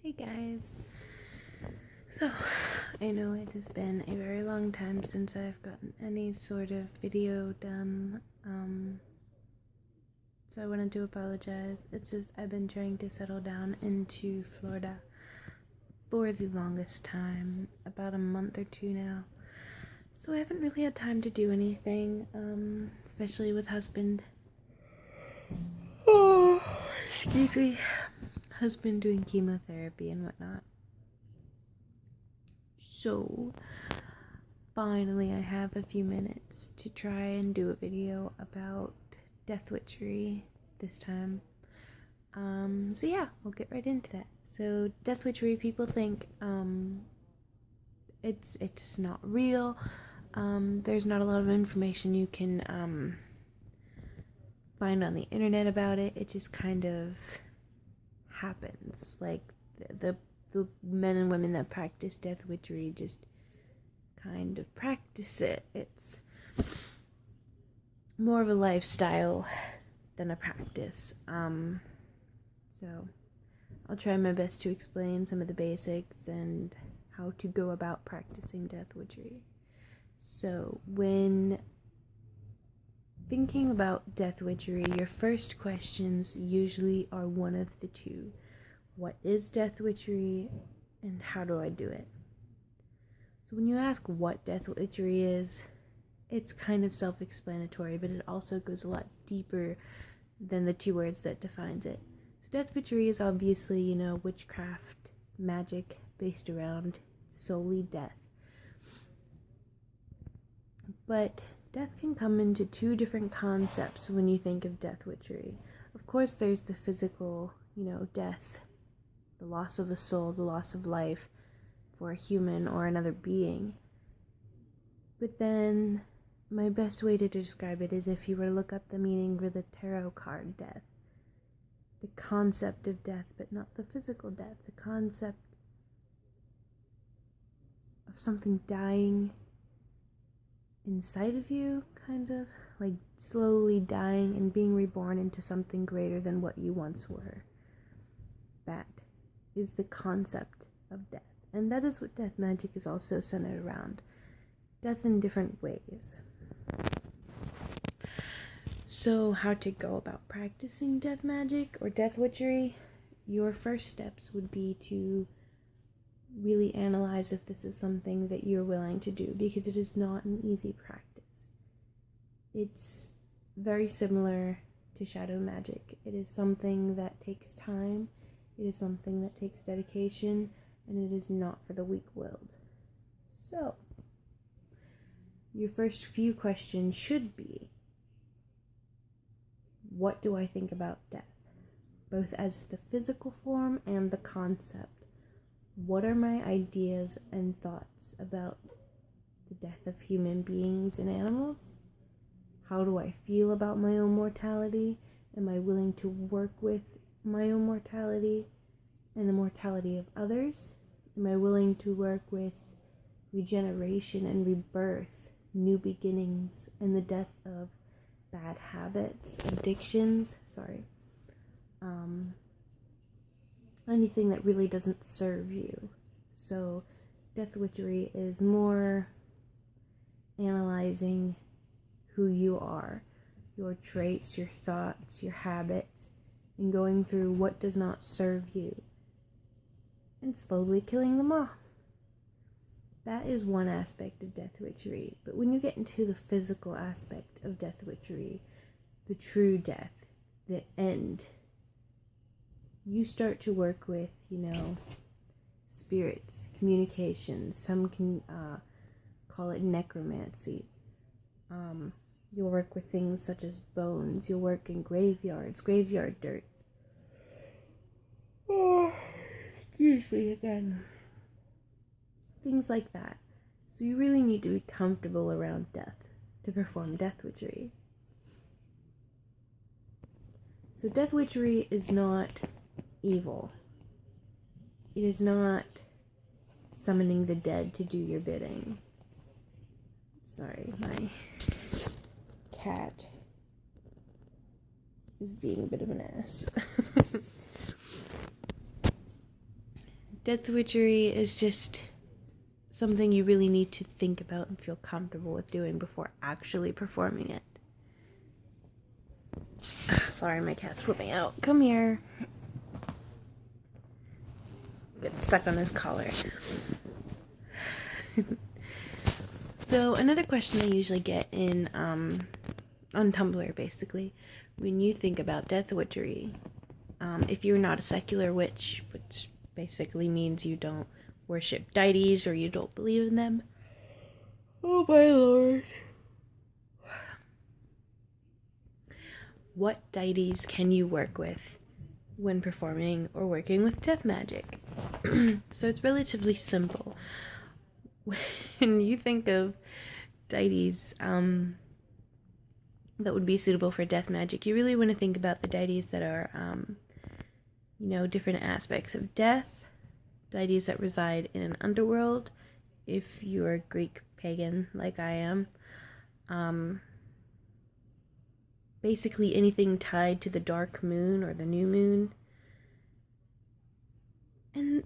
Hey guys. So, I know it has been a very long time since I've gotten any sort of video done, so I wanted to apologize. It's just I've been trying to settle down into Florida for the longest time, about a month or two now. So I haven't really had time to do anything, especially with husband. Oh, excuse me. Husband doing chemotherapy and whatnot. So, finally I have a few minutes to try and do a video about Death Witchery this time. So yeah, we'll get right into that. So, Death Witchery, people think, it's not real. There's not a lot of information you can, find on the internet about it. It just kind of happens. Like, the men and women that practice Death Witchery just kind of practice it. It's more of a lifestyle than a practice. So I'll try my best to explain some of the basics and how to go about practicing Death Witchery. So when thinking about Death Witchery, your first questions usually are one of the two. What is Death Witchery and how do I do it? So when you ask what Death Witchery is, it's kind of self-explanatory, but it also goes a lot deeper than the two words that defines it. So Death Witchery is obviously, witchcraft, magic based around solely death. But death can come into two different concepts when you think of Death Witchery. Of course, there's the physical, death, the loss of a soul, the loss of life for a human or another being. But then, my best way to describe it is if you were to look up the meaning for the tarot card death. The concept of death, but not the physical death. The concept of something dying inside of you, kind of. Like slowly dying and being reborn into something greater than what you once were. That is the concept of death. And that is what death magic is also centered around. Death in different ways. So, how to go about practicing death magic or Death Witchery? Your first steps would be to really analyze if this is something that you're willing to do, because it is not an easy practice. It's very similar to shadow magic. It is something that takes time, it is something that takes dedication, and it is not for the weak-willed. So, your first few questions should be, what do I think about death? Both as the physical form and the concept. What are my ideas and thoughts about the death of human beings and animals? How do I feel about my own mortality? Am I willing to work with my own mortality and the mortality of others? Am I willing to work with regeneration and rebirth, new beginnings, and the death of bad habits, addictions, anything that really doesn't serve you. So Death Witchery is more analyzing who you are, your traits, your thoughts, your habits, and going through what does not serve you, and slowly killing them off. That is one aspect of Death Witchery. But when you get into the physical aspect of Death Witchery, the true death, the end, you start to work with, spirits, communications. Some can call it necromancy. You'll work with things such as bones. You'll work in graveyards, graveyard dirt. Oh, excuse me again. Things like that. So you really need to be comfortable around death to perform Death Witchery. So Death Witchery is not evil. It is not summoning the dead to do your bidding. Sorry, my cat is being a bit of an ass. Death Witchery is just something you really need to think about and feel comfortable with doing before actually performing it. Sorry, my cat's flipping out. Come here. Get stuck on his collar. So another question I usually get in on Tumblr, basically, when you think about Death Witchery, if you're not a secular witch, which basically means you don't worship deities or you don't believe in them. Oh my lord. What deities can you work with when performing or working with death magic? So it's relatively simple. When you think of deities that would be suitable for death magic, you really want to think about the deities that are, different aspects of death, deities that reside in an underworld, if you're Greek pagan like I am. Basically anything tied to the dark moon or the new moon. And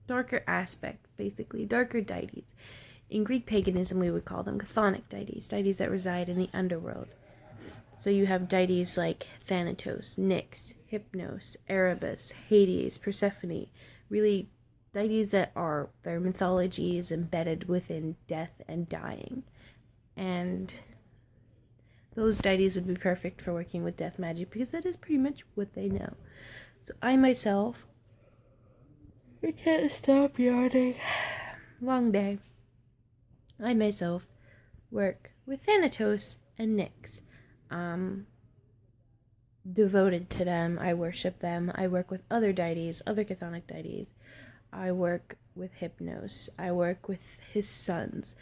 darker aspects, basically, darker deities. In Greek paganism, we would call them chthonic deities, deities that reside in the underworld. So you have deities like Thanatos, Nyx, Hypnos, Erebus, Hades, Persephone, really deities that are, their mythology is embedded within death and dying. And those deities would be perfect for working with death magic because that is pretty much what they know. So I myself, I can't stop yawning. Long day. I myself work with Thanatos and Nyx. Devoted to them. I worship them. I work with other deities, other chthonic deities. I work with Hypnos. I work with his sons.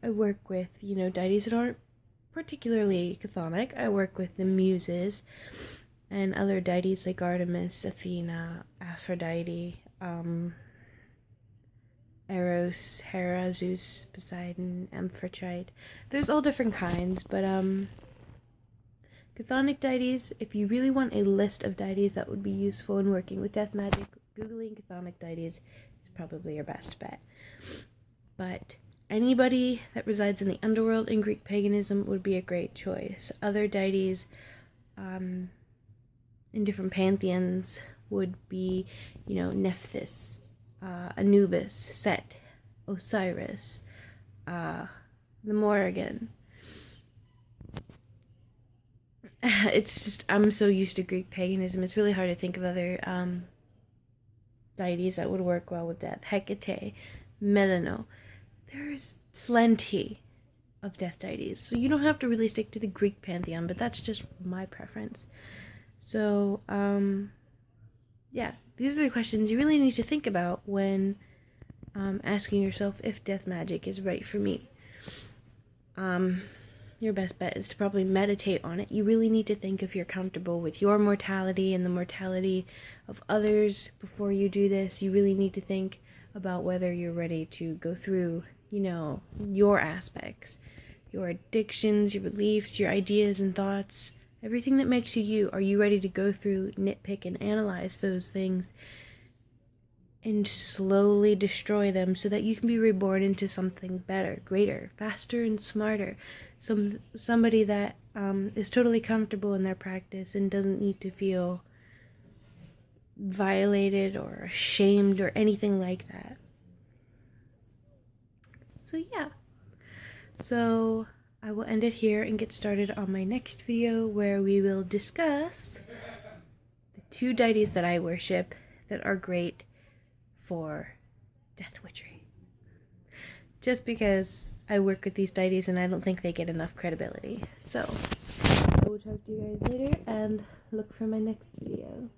I work with, deities that aren't particularly chthonic. I work with the muses and other deities like Artemis, Athena, Aphrodite, Eros, Hera, Zeus, Poseidon, Amphitrite. There's all different kinds, but chthonic deities, if you really want a list of deities that would be useful in working with death magic, Googling chthonic deities is probably your best bet. But anybody that resides in the underworld in Greek paganism would be a great choice. Other deities in different pantheons would be, Nephthys, Anubis, Set, Osiris, the Morrigan. It's just, I'm so used to Greek paganism, it's really hard to think of other deities that would work well with death. Hecate, Melano. There's plenty of death deities, so you don't have to really stick to the Greek pantheon, but that's just my preference. So, yeah, these are the questions you really need to think about when asking yourself if death magic is right for me. Your best bet is to probably meditate on it. You really need to think if you're comfortable with your mortality and the mortality of others before you do this. You really need to think about whether you're ready to go through, your aspects, your addictions, your beliefs, your ideas and thoughts, everything that makes you you. Are you ready to go through, nitpick, and analyze those things and slowly destroy them so that you can be reborn into something better, greater, faster, and smarter? Somebody that is totally comfortable in their practice and doesn't need to feel violated or ashamed or anything like that. So yeah. So I will end it here and get started on my next video where we will discuss the 2 deities that I worship that are great for death witchery. Just because I work with these deities and I don't think they get enough credibility. So I will talk to you guys later and look for my next video.